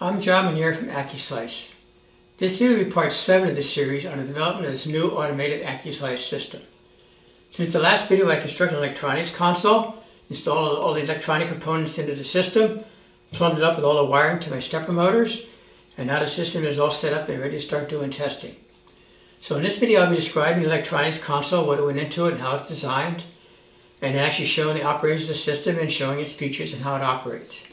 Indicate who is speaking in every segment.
Speaker 1: I'm John Manier from Accu-Slice. This video will be part 7 of this series on the development of this new automated Accu-Slice system. Since the last video, I constructed an electronics console, installed all the electronic components into the system, plumbed it up with all the wiring to my stepper motors, and now the system is all set up and ready to start doing testing. So in this video, I'll be describing the electronics console, what went into it and how it's designed, and actually showing the operations of the system and showing its features and how it operates.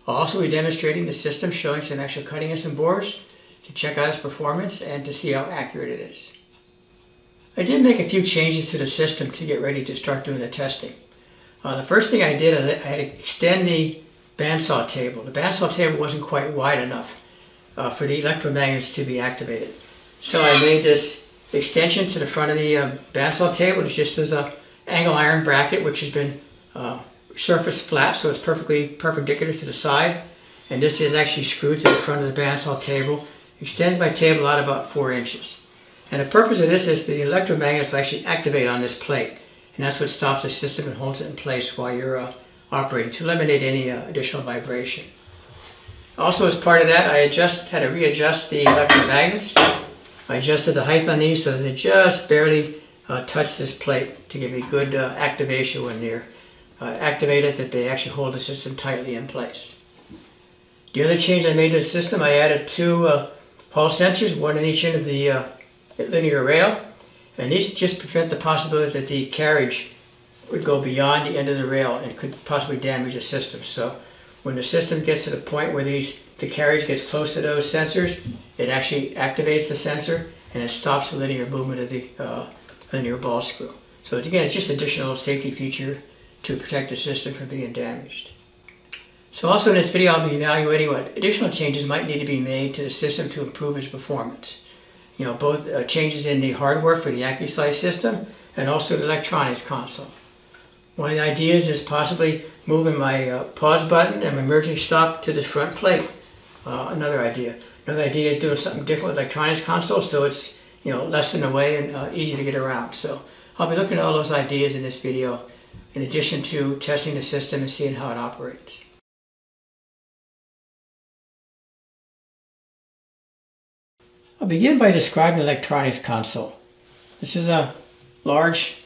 Speaker 1: I'll also be demonstrating the system, showing some actual cutting of some boards to check out its performance and to see how accurate it is. I did make a few changes to the system to get ready to start doing the testing. The first thing I did is I had to extend the bandsaw table. The bandsaw table wasn't quite wide enough for the electromagnets to be activated. So I made this extension to the front of the bandsaw table. It's just as an angle iron bracket which has been surface flat, so it's perfectly perpendicular to the side, and this is actually screwed to the front of the bandsaw table. Extends my table out about 4 inches. And the purpose of this is the electromagnets will actually activate on this plate, and that's what stops the system and holds it in place while you're operating to eliminate any additional vibration. Also, as part of that, I had to readjust the electromagnets. I adjusted the height on these so that they just barely touch this plate to give me good activation when they're activated, that they actually hold the system tightly in place. The other change I made to the system, I added 2 hall sensors, one in each end of the linear rail, and these just prevent the possibility that the carriage would go beyond the end of the rail and could possibly damage the system. So when the system gets to the point where the carriage gets close to those sensors, it actually activates the sensor and it stops the linear movement of the linear ball screw. So again, it's just an additional safety feature to protect the system from being damaged. So also in this video, I'll be evaluating what additional changes might need to be made to the system to improve its performance. You know, both changes in the hardware for the Accu-Slice system and also the electronics console. One of the ideas is possibly moving my pause button and my emergency stop to the front plate. Another idea. Another idea is doing something different with electronics console so it's less in the way and easier to get around. So I'll be looking at all those ideas in this video, in addition to testing the system and seeing how it operates. I'll begin by describing the electronics console. This is a large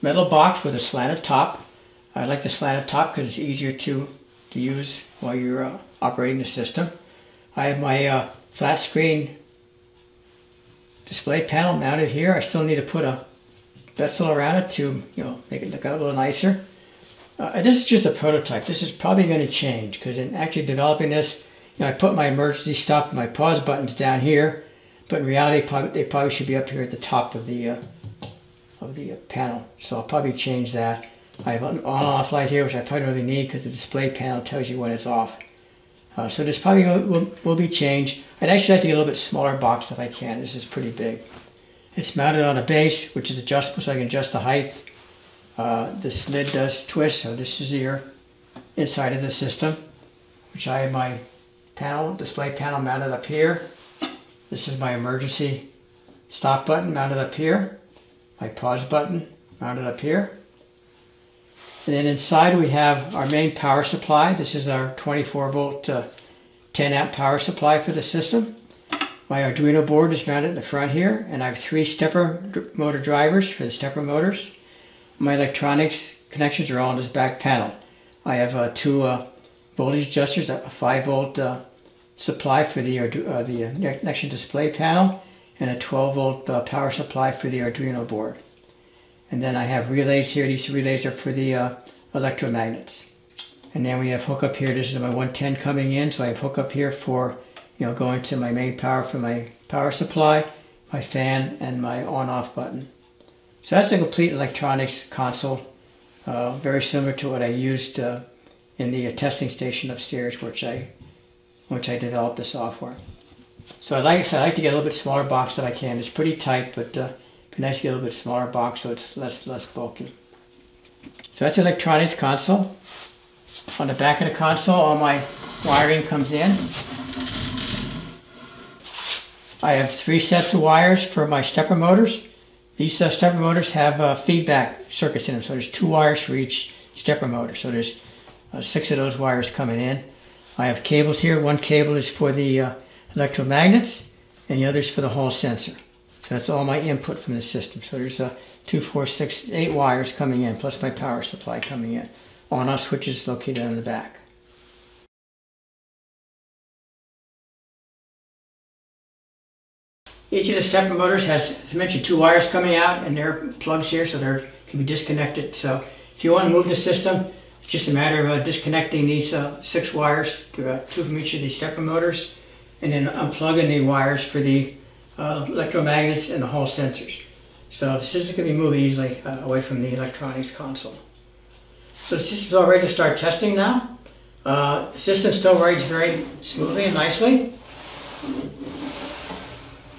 Speaker 1: metal box with a slanted top. I like the slanted top because it's easier to use while you're operating the system. I have my flat screen display panel mounted here. I still need to put a bezel around it to make it look a little nicer. And this is just a prototype. This is probably going to change because in actually developing this, I put my emergency stop and my pause buttons down here, but in reality they probably should be up here at the top of the panel. So I'll probably change that. I have an on-off light here, which I probably don't really need because the display panel tells you when it's off. So this probably will be changed. I'd actually like to get a little bit smaller box if I can. This is pretty big. It's mounted on a base, which is adjustable, so I can adjust the height. This lid does twist, so this is your inside of the system, which I have my display panel mounted up here. This is my emergency stop button mounted up here. My pause button mounted up here. And then inside we have our main power supply. This is our 24 volt 10 amp power supply for the system. My Arduino board is mounted in the front here, and I have 3 stepper motor drivers for the stepper motors. My electronics connections are all on this back panel. I have 2 voltage adjusters, a 5 volt supply for the connection display panel, and a 12 volt power supply for the Arduino board. And then I have relays here. These relays are for the electromagnets. And then we have hookup here. This is my 110 coming in, so I have hookup here for going to my main power for my power supply, my fan, and my on-off button. So that's a complete electronics console, very similar to what I used in the testing station upstairs, which I developed the software. So like I said, I like to get a little bit smaller box if I can. It's pretty tight, but it'd be nice to get a little bit smaller box so it's less bulky. So that's the electronics console. On the back of the console, all my wiring comes in. I have 3 sets of wires for my stepper motors. These stepper motors have feedback circuits in them, so there's 2 wires for each stepper motor. So there's 6 of those wires coming in. I have cables here. One cable is for the electromagnets, and the other is for the Hall sensor. So that's all my input from the system. So there's 2, 4, 6, 8 wires coming in, plus my power supply coming in. On-off switches located on the back. Each of the stepper motors has, as I mentioned, 2 wires coming out, and they're plugs here, so they can be disconnected. So if you want to move the system, it's just a matter of disconnecting these 6 wires, 2 from each of these stepper motors, and then unplugging the wires for the electromagnets and the Hall sensors. So the system can be moved easily away from the electronics console. So the system's all ready to start testing now. The system still rides very smoothly and nicely.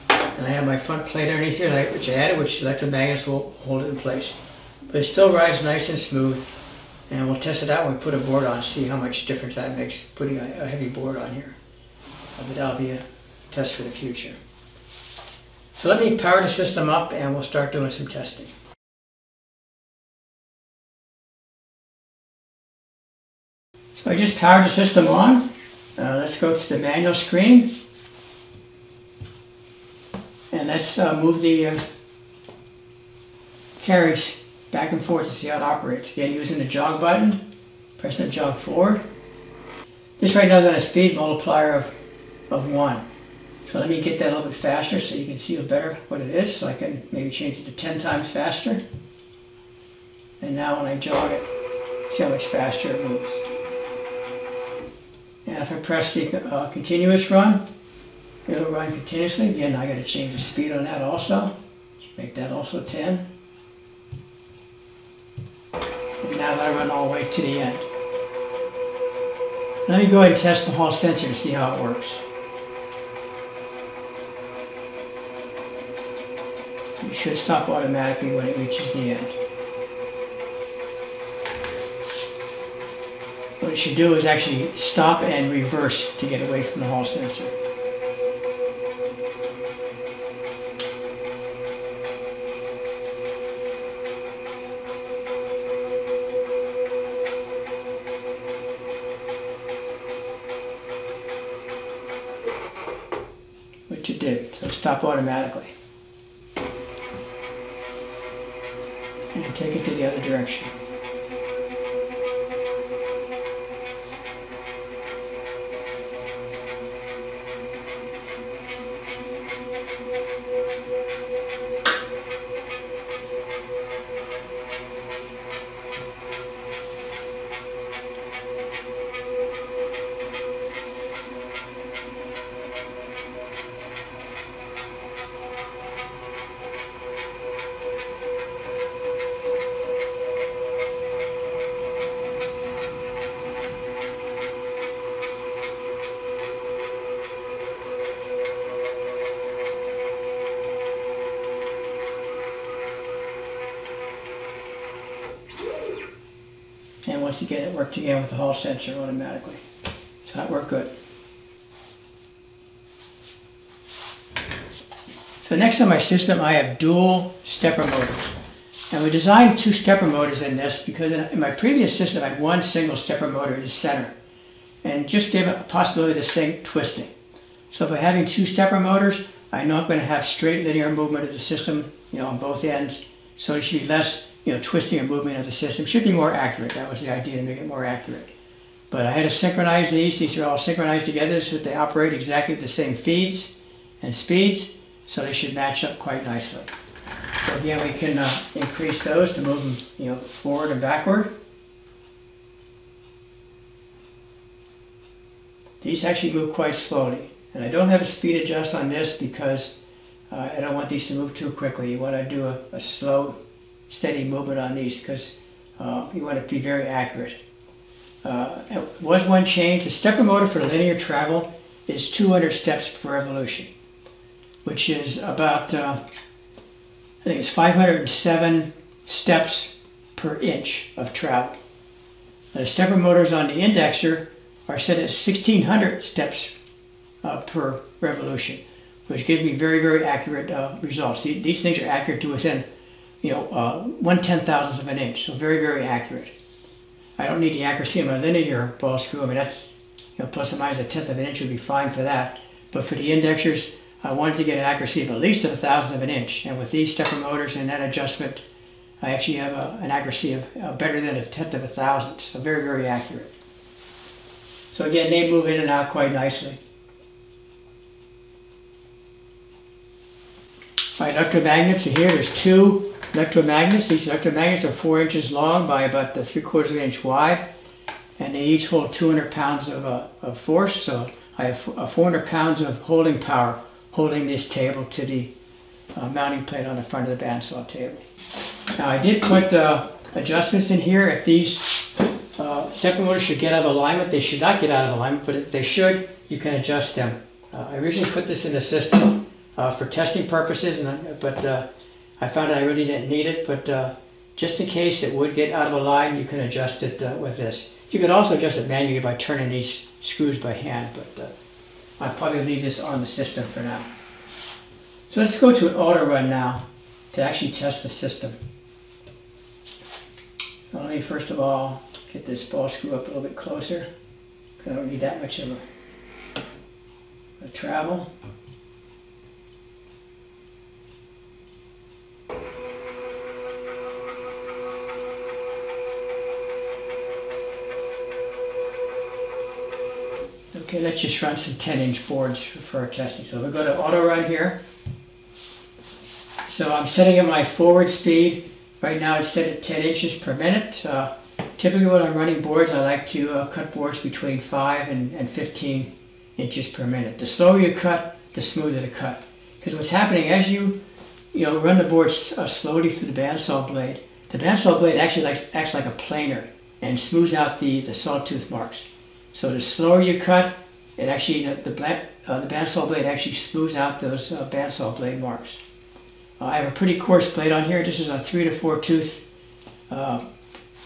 Speaker 1: And I have my front plate underneath here, which I added, which the electromagnets will hold it in place. But it still rides nice and smooth. And we'll test it out when we put a board on, see how much difference that makes, putting a heavy board on here. But that'll be a test for the future. So let me power the system up and we'll start doing some testing. So I just powered the system on. Let's go to the manual screen. And let's move the carriage back and forth to see how it operates. Again, using the jog button, pressing the jog forward. This right now is on a speed multiplier of 1. So let me get that a little bit faster so you can see better what it is. So I can maybe change it to 10 times faster. And now when I jog it, see how much faster it moves. And if I press the continuous run, it'll run continuously. Again, I got to change the speed on that also. Make that also 10. And now I run all the way to the end. Let me go ahead and test the Hall sensor to see how it works. It should stop automatically when it reaches the end. What it should do is actually stop and reverse to get away from the Hall sensor. Which it did, so stop automatically. And take it to the other direction. And once again, it worked again with the Hall sensor automatically. So that worked good. So next on my system, I have dual stepper motors. And we designed 2 stepper motors in this because in my previous system, I had 1 single stepper motor in the center. And just gave it a possibility to sync twisting. So by having 2 stepper motors, I know I'm going to have straight linear movement of the system, on both ends. So it should be less twisting or movement of the system. Should be more accurate. That was the idea, to make it more accurate. But I had to synchronize these. These are all synchronized together so that they operate exactly at the same feeds and speeds. So they should match up quite nicely. So again, we can increase those to move them, forward and backward. These actually move quite slowly. And I don't have a speed adjust on this because I don't want these to move too quickly. You want to do a slow, steady movement on these because you want to be very accurate. There was one change. The stepper motor for linear travel is 200 steps per revolution, which is about, I think it's 507 steps per inch of travel. The stepper motors on the indexer are set at 1600 steps per revolution, which gives me very, very accurate results. These things are accurate to within 1/10,000th of an inch, so very, very accurate. I don't need the accuracy of my linear ball screw. I mean, that's, plus or minus a tenth of an inch would be fine for that. But for the indexers, I wanted to get an accuracy of at least a thousandth of an inch. And with these stepper motors and that adjustment, I actually have an accuracy of better than a tenth of a thousandth. So very, very accurate. So again, they move in and out quite nicely. All right, electromagnets are here. There's two electromagnets. These electromagnets are 4 inches long by about 3/4 of an inch wide. And they each hold 200 pounds of force. So I have 400 pounds of holding power holding this table to the mounting plate on the front of the bandsaw table. Now I did put adjustments in here. If these stepper motors should get out of alignment, they should not get out of alignment, but if they should, you can adjust them. I originally put this in the system for testing purposes, but I found that I really didn't need it, but just in case it would get out of a line, you can adjust it with this. You could also adjust it manually by turning these screws by hand, but I'll probably leave this on the system for now. So let's go to an auto run now to actually test the system. Now let me first of all get this ball screw up a little bit closer. I don't need that much of a travel. Okay, let's just run some 10-inch boards for our testing. So we'll go to auto run here. So I'm setting up my forward speed. Right now it's set at 10 inches per minute. Typically when I'm running boards, I like to cut boards between 5 and 15 inches per minute. The slower you cut, the smoother the cut. Because what's happening as you run the board slowly through the bandsaw blade actually acts like a planer and smooths out the sawtooth marks. So the slower you cut, it actually the bandsaw blade actually smooths out those bandsaw blade marks. I have a pretty coarse blade on here. This is a 3 to 4 tooth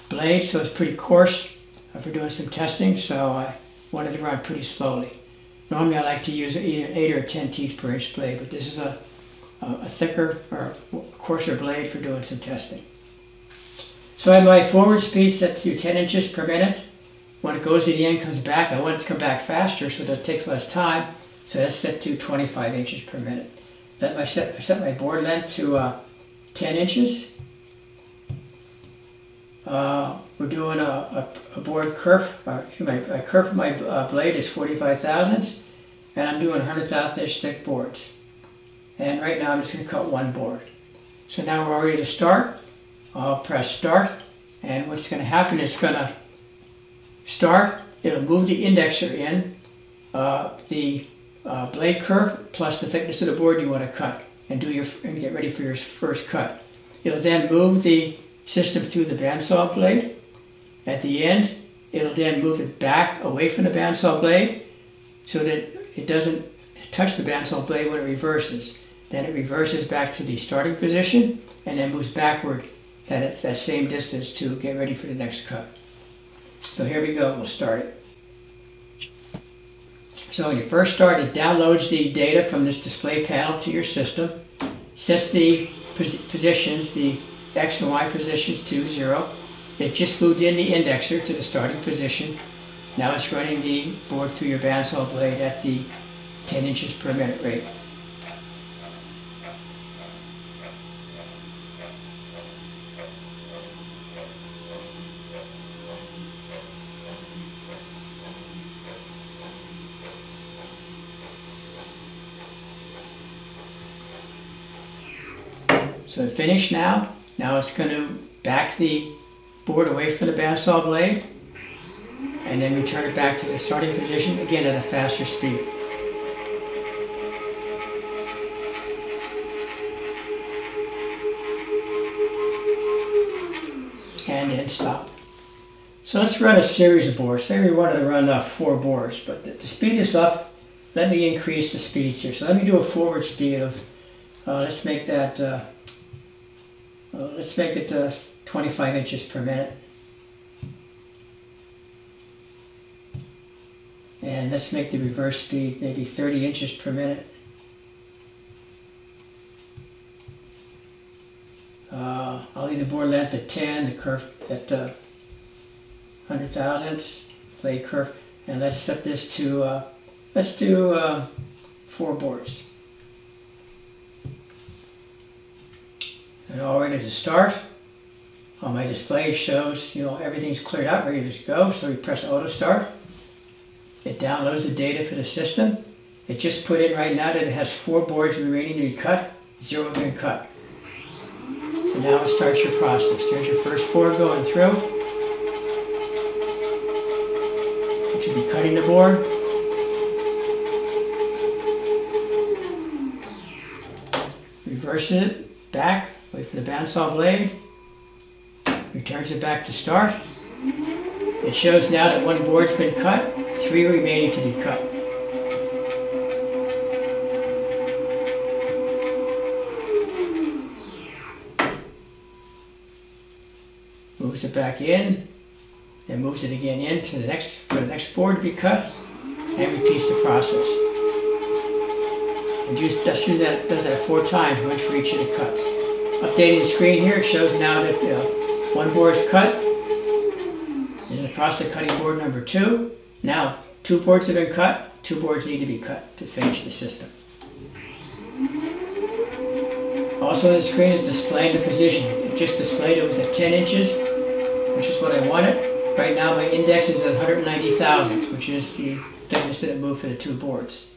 Speaker 1: blade, so it's pretty coarse for doing some testing. So I wanted to run pretty slowly. Normally I like to use either 8 or 10 teeth per inch blade, but this is a thicker or coarser blade for doing some testing. So I have my forward speed set to 10 inches per minute. When it goes to the end, comes back, I want it to come back faster so that it takes less time. So that's set to 25 inches per minute. I set my board length to 10 inches. We're doing a board kerf. My kerf of my blade is 45 thousandths, and I'm doing 100,000th inch thick boards. And right now I'm just going to cut one board. So now we're all ready to start. I'll press start, and what's going to happen is it's going to start. It'll move the indexer in, the blade curve plus the thickness of the board you want to cut, and get ready for your first cut. It'll then move the system through the bandsaw blade. At the end, it'll then move it back away from the bandsaw blade so that it doesn't touch the bandsaw blade when it reverses. Then it reverses back to the starting position and then moves backward that same distance to get ready for the next cut. So here we go, we'll start it. So when you first start, it downloads the data from this display panel to your system, sets the positions, the X and Y positions to 0. It just moved in the indexer to the starting position. Now it's running the board through your bandsaw blade at the 10 inches per minute rate. So finished now. Now it's going to back the board away from the bandsaw blade and then return it back to the starting position, again at a faster speed. And then stop. So let's run a series of boards. Say we wanted to run 4 boards, but to speed this up, let me increase the speeds here. So let me do a forward speed of, let's make that, let's make it 25 inches per minute. And let's make the reverse speed maybe 30 inches per minute. I'll leave the board length at 10, the curve at 100 thousandths, blade curve. And let's set this to, let's do 4 boards. And all ready to start. On my display it shows, everything's cleared out, ready to go. So we press auto start. It downloads the data for the system. It just put in right now that it has 4 boards remaining to be cut, 0 have been cut. So now it starts your process. There's your first board going through. It should be cutting the board. Reverses it back, wait for the bandsaw blade. Returns it back to start. It shows now that 1 board's been cut, 3 remaining to be cut. Moves it back in, then moves it again in to for the next board to be cut, and repeats the process. And does that 4 times, once for each of the cuts. Updating the screen here, it shows now that 1 board is cut. Is in the process of cutting board number 2. Now 2 boards have been cut, 2 boards need to be cut to finish the system. Also on the screen is displaying the position. It just displayed it was at 10 inches, which is what I wanted. Right now my index is at 190 thousandths, which is the thickness that it moved for the 2 boards.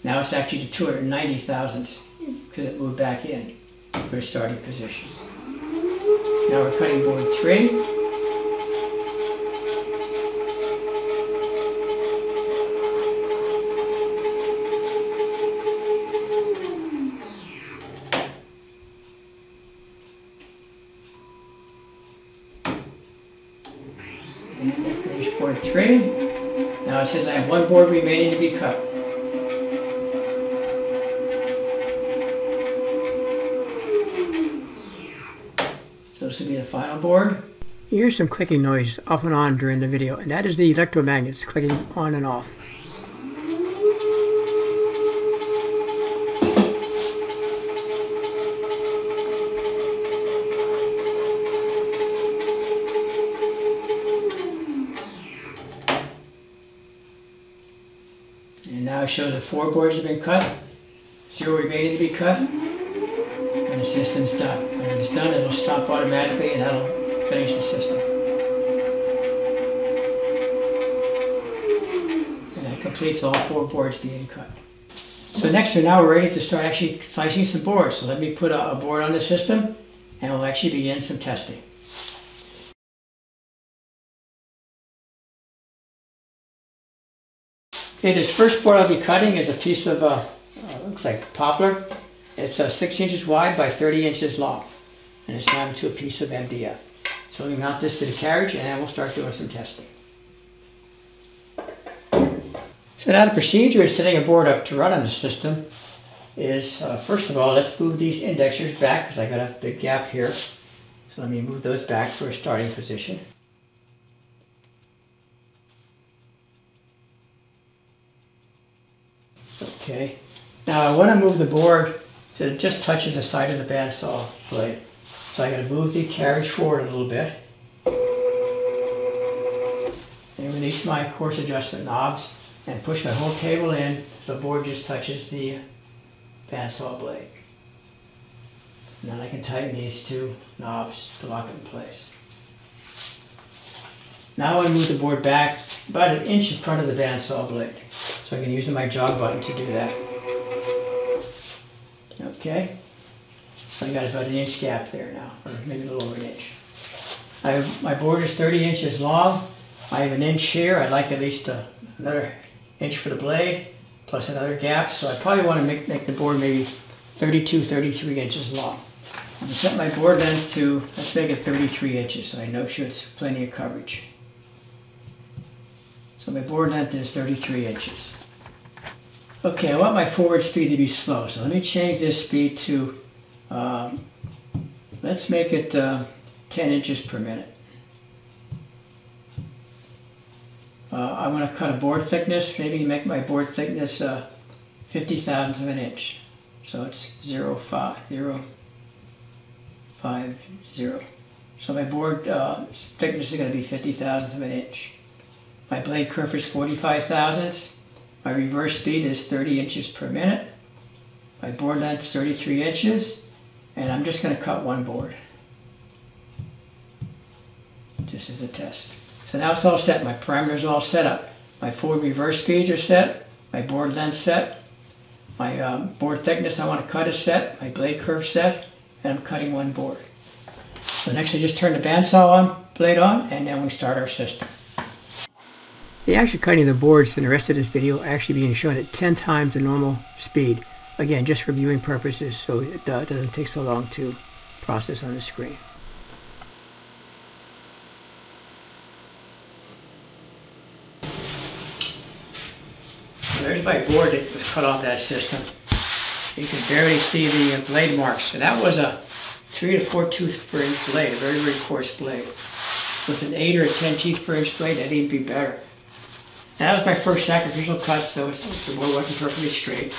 Speaker 1: Now it's actually to 290 thousandths because it moved back in for the starting position. Now we're cutting board 3. And I finished board 3. Now it says I have 1 board remaining to be cut. So this will be the final board. Here's some clicking noise off and on during the video, and that is the electromagnets clicking on and off. And now it shows that 4 boards have been cut, 0 remaining to be cut, and the system's done. When it's done, it'll stop automatically and that'll finish the system. And that completes all 4 boards being cut. So next, now we're ready to start actually slicing some boards. So let me put a board on the system and we'll actually begin some testing. Okay, this first board I'll be cutting is a piece of, looks like poplar. It's 6 inches wide by 30 inches long. And it's mounted to a piece of MDF. So we mount this to the carriage and then we'll start doing some testing. So now the procedure of setting a board up to run on the system is, first of all, let's move these indexers back because I got a big gap here. So let me move those back for a starting position. Okay, now I want to move the board so it just touches the side of the bandsaw blade. So I got to move the carriage forward a little bit. And release my course adjustment knobs and push my whole table in so the board just touches the bandsaw blade. And then I can tighten these 2 knobs to lock it in place. Now I want to move the board back about 1 inch in front of the bandsaw blade. So I can use my jog button to do that. Okay, so I got about 1 inch gap there now, or maybe a little over 1 inch. My board is 30 inches long. I have 1 inch here. I'd like at least another inch for the blade, plus another gap. So I probably want to make the board maybe 32, 33 inches long. I'm going to set my board length to, let's make it 33 inches, so I know sure it's plenty of coverage. So my board length is 33 inches. Okay, I want my forward speed to be slow, so let me change this speed to, let's make it 10 inches per minute. I want to cut a board thickness, maybe make my board thickness 50 thousandths of an inch. So it's 0.50. So my board thickness is going to be 50 thousandths of an inch. My blade curve is 45 thousandths. My reverse speed is 30 inches per minute. My board length is 33 inches. And I'm just going to cut one board. Just as a test. So now it's all set. My parameters are all set up. My forward reverse speeds are set. My board length set. My board thickness I want to cut is set. My blade curve set. And I'm cutting one board. So next I just turn the bandsaw blade on, and then we start our system. The actual cutting of the boards in the rest of this video are actually being shown at 10 times the normal speed. Again, just for viewing purposes, so it doesn't take so long to process on the screen. So there's my board that was cut off that system. You can barely see the blade marks. And that was a 3 to 4 tooth per inch blade, a very, very coarse blade. With an 8 or a 10 teeth per inch blade, that'd even be better. And that was my first sacrificial cut, so the board wasn't perfectly straight.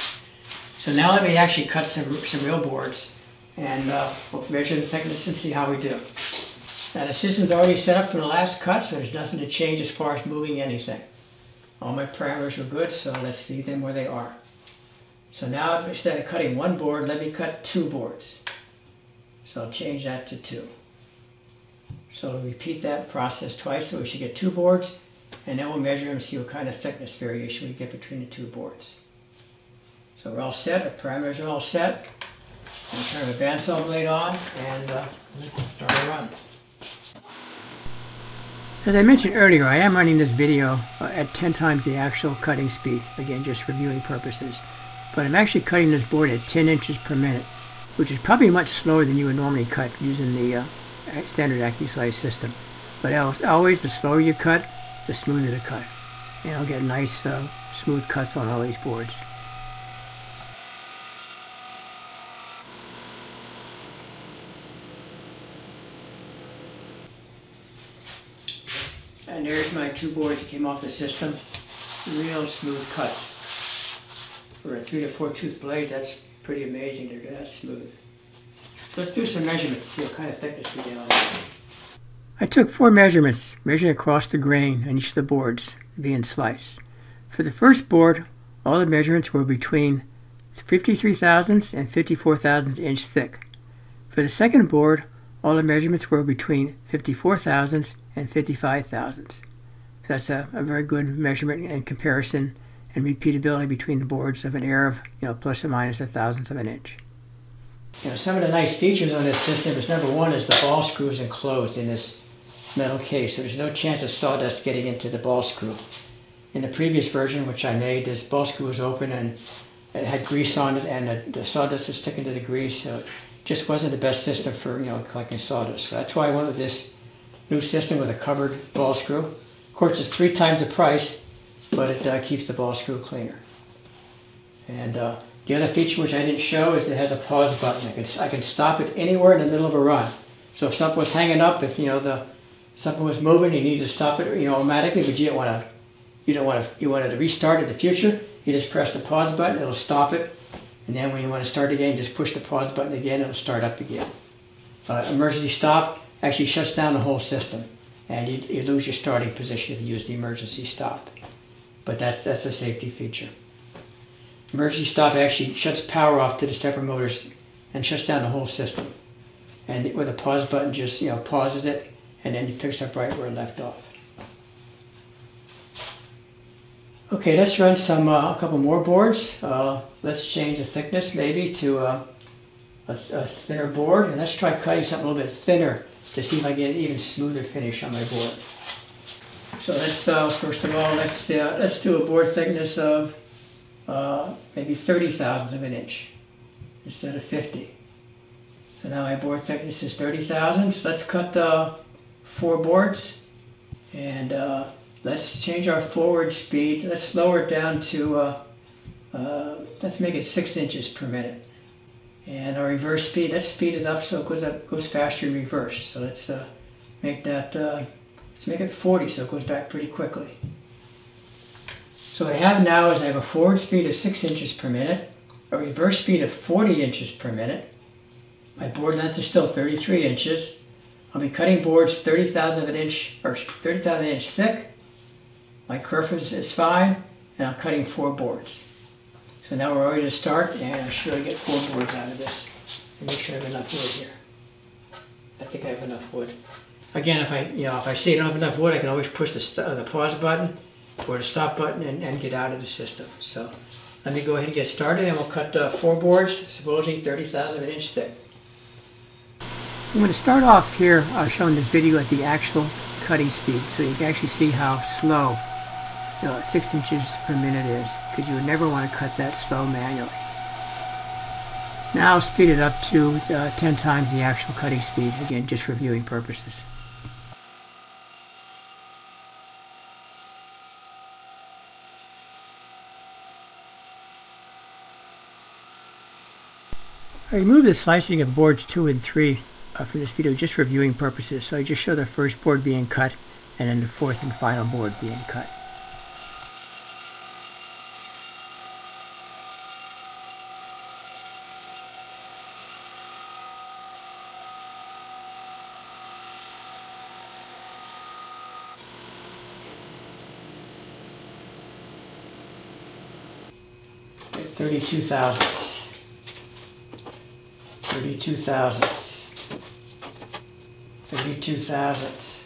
Speaker 1: So now let me actually cut some real boards, and we'll measure the thickness and see how we do. Now the system's already set up for the last cut, so there's nothing to change as far as moving anything. All my parameters are good, so let's leave them where they are. So now instead of cutting one board, let me cut 2 boards. So I'll change that to 2. So repeat that process twice, so we should get 2 boards, and then we'll measure them and see what kind of thickness variation we get between the 2 boards. So we're all set, our parameters are all set. I'll turn the bandsaw blade on and start our run. As I mentioned earlier, I am running this video at 10 times the actual cutting speed, again just for viewing purposes. But I'm actually cutting this board at 10 inches per minute, which is probably much slower than you would normally cut using the standard Accu-Slice system. But always the slower you cut, the smoother the cut. And I'll get nice smooth cuts on all these boards. And there's my 2 boards that came off the system. Real smooth cuts. For a 3 to 4 tooth blade, that's pretty amazing. They're that smooth. So let's do some measurements, see what kind of thickness we get on it. I took 4 measurements, measuring across the grain on each of the boards being sliced. For the first board, all the measurements were between 53 thousandths and 54 thousandths inch thick. For the second board, all the measurements were between 54 thousandths and 55 thousandths. So that's a very good measurement and comparison and repeatability between the boards of an error of plus or minus a thousandth of an inch. Some of the nice features on this system is number one is the ball screw is enclosed in this metal case, so there's no chance of sawdust getting into the ball screw. In the previous version, which I made, this ball screw was open and it had grease on it, and the sawdust was sticking to the grease, so it just wasn't the best system for collecting sawdust. So that's why I went with this new system with a covered ball screw. Of course, it's 3 times the price, but it keeps the ball screw cleaner. And the other feature which I didn't show is it has a pause button. I can stop it anywhere in the middle of a run. So if something was hanging up, if something was moving, you need to stop it automatically, but you want to restart in the future. You just press the pause button, it'll stop it, and then when you want to start again, just push the pause button again, it'll start up again. Emergency stop actually shuts down the whole system, and you lose your starting position if you use the emergency stop. But that's a safety feature. Emergency stop actually shuts power off to the stepper motors and shuts down the whole system. And with a pause button, just pauses it, and then it picks up right where it left off. Okay, let's run a couple more boards. Let's change the thickness maybe to a thinner board, and let's try cutting something a little bit thinner to see if I get an even smoother finish on my board. So let's first of all let's do a board thickness of maybe 30 thousandths of an inch instead of 50. So now my board thickness is 30 thousandths. Let's cut 4 boards, and let's change our forward speed. Let's lower it down to let's make it 6 inches per minute. And our reverse speed, let's speed it up so it goes faster in reverse. So let's make that let's make it 40 so it goes back pretty quickly. So what I have now is I have a forward speed of 6 inches per minute, a reverse speed of 40 inches per minute. My board length is still 33 inches. I'll be cutting boards 30 thousandths of an inch or 30 thousandths of an inch thick. my kerf is fine, and I'm cutting 4 boards. So now we're ready to start, and I should really get 4 boards out of this. And make sure I have enough wood here. I think I have enough wood. Again, if I see I don't have enough wood, I can always push the pause button or the stop button and get out of the system. So let me go ahead and get started, and we'll cut 4 boards, supposedly 30,000 of an inch thick. I'm going to start off here showing this video at the actual cutting speed, so you can actually see how slow 6 inches per minute is, because you would never want to cut that slow manually. Now I'll speed it up to 10 times the actual cutting speed, again just for viewing purposes. I removed the slicing of boards 2 and 3 from this video just for viewing purposes, so I just show the first board being cut and then the 4th and final board being cut. At 32 thousandths. 32 thousandths. 32 thousandths.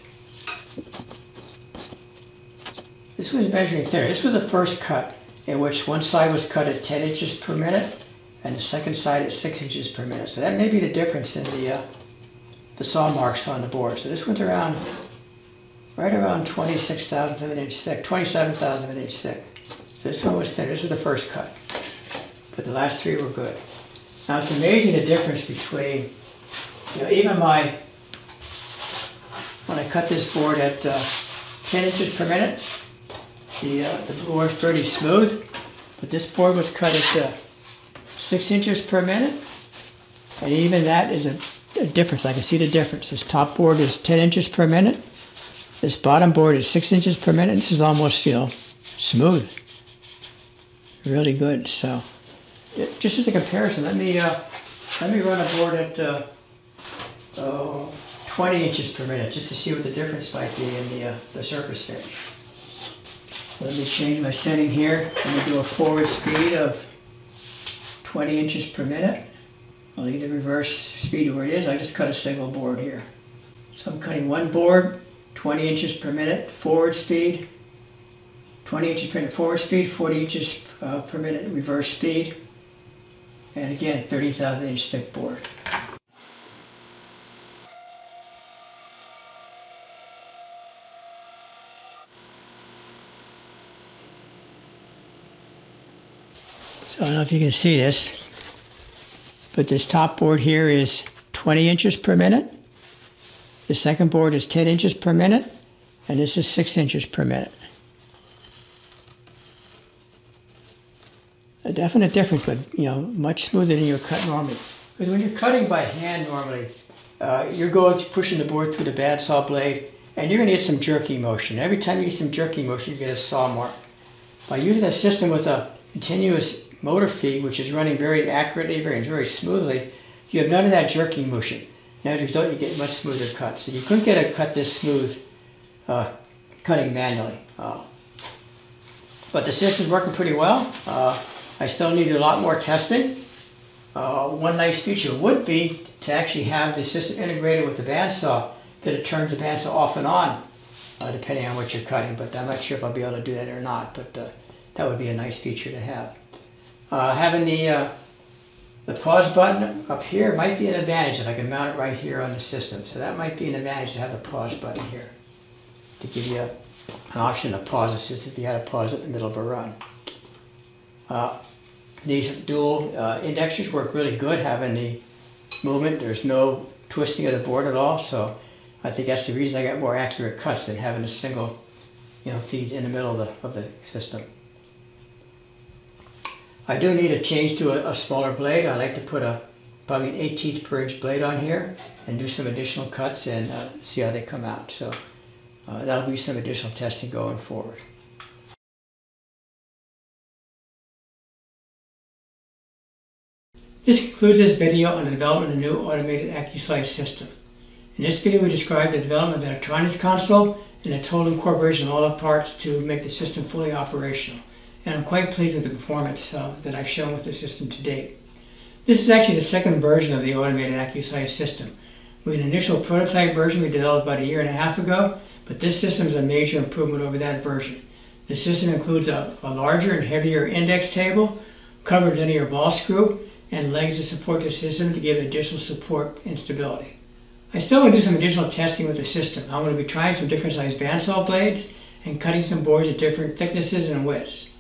Speaker 1: This was measuring there. This was the first cut, in which one side was cut at 10 inches per minute and the second side at 6 inches per minute. So that may be the difference in the saw marks on the board. So this went around, right around 26 thousandths of an inch thick, 27 thousandths of an inch thick. So this one was thin. This is the first cut. But the last 3 were good. Now it's amazing the difference between, even when I cut this board at 10 inches per minute, the board's pretty smooth, but this board was cut at 6 inches per minute, and even that is a difference. I can see the difference. This top board is 10 inches per minute, this bottom board is 6 inches per minute. This is almost, smooth. Really good. So just as a comparison, let me run a board at 20 inches per minute just to see what the difference might be in the surface finish. So let me change my setting here. Let me do a forward speed of 20 inches per minute. I'll leave the reverse speed where it is. I just cut a single board here. So I'm cutting one board, 20 inches per minute, forward speed, 20 inches per minute forward speed, 40 inches per minute reverse speed. And again, 30,000 inch thick board. So I don't know if you can see this, but this top board here is 20 inches per minute. The second board is 10 inches per minute, and this is 6 inches per minute. A definite difference, but much smoother than you cut normally. Because when you're cutting by hand normally, you're pushing the board through the bandsaw blade, and you're going to get some jerky motion. Every time you get some jerky motion, you get a saw mark. By using a system with a continuous motor feed, which is running very accurately, very smoothly, you have none of that jerky motion. And as a result, you get much smoother cuts. So you couldn't get a cut this smooth cutting manually. But the system's working pretty well. I still need a lot more testing. One nice feature would be to actually have the system integrated with the bandsaw, that it turns the bandsaw off and on, depending on what you're cutting. But I'm not sure if I'll be able to do that or not, but that would be a nice feature to have. Having the pause button up here might be an advantage if I can mount it right here on the system. So that might be an advantage to have the pause button here, to give you an option to pause the system if you had to pause it in the middle of a run. These dual indexers work really good, having the movement. There's no twisting of the board at all, so I think that's the reason I got more accurate cuts than having a single feed in the middle of the system. I do need to change to a smaller blade. I like to put probably an 1/18 per inch blade on here and do some additional cuts and see how they come out. So that'll be some additional testing going forward. This concludes this video on the development of the new automated Accu-Slice system. In this video we described the development of the electronics console and a total incorporation of all the parts to make the system fully operational. And I'm quite pleased with the performance that I've shown with the system to date. This is actually the second version of the Automated Accu-Slice System. With an initial prototype version we developed about 1.5 years ago, but this system is a major improvement over that version. The system includes a larger and heavier index table, covered linear ball screw, and legs to support the system to give additional support and stability. I still want to do some additional testing with the system. I'm going to be trying some different size bandsaw blades and cutting some boards at different thicknesses and widths.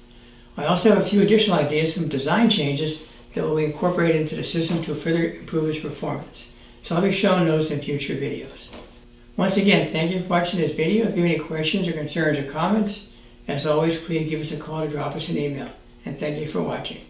Speaker 1: I also have a few additional ideas, some design changes that will be incorporated into the system to further improve its performance. So I'll be showing those in future videos. Once again, thank you for watching this video. If you have any questions or concerns or comments, as always, please give us a call or drop us an email. And thank you for watching.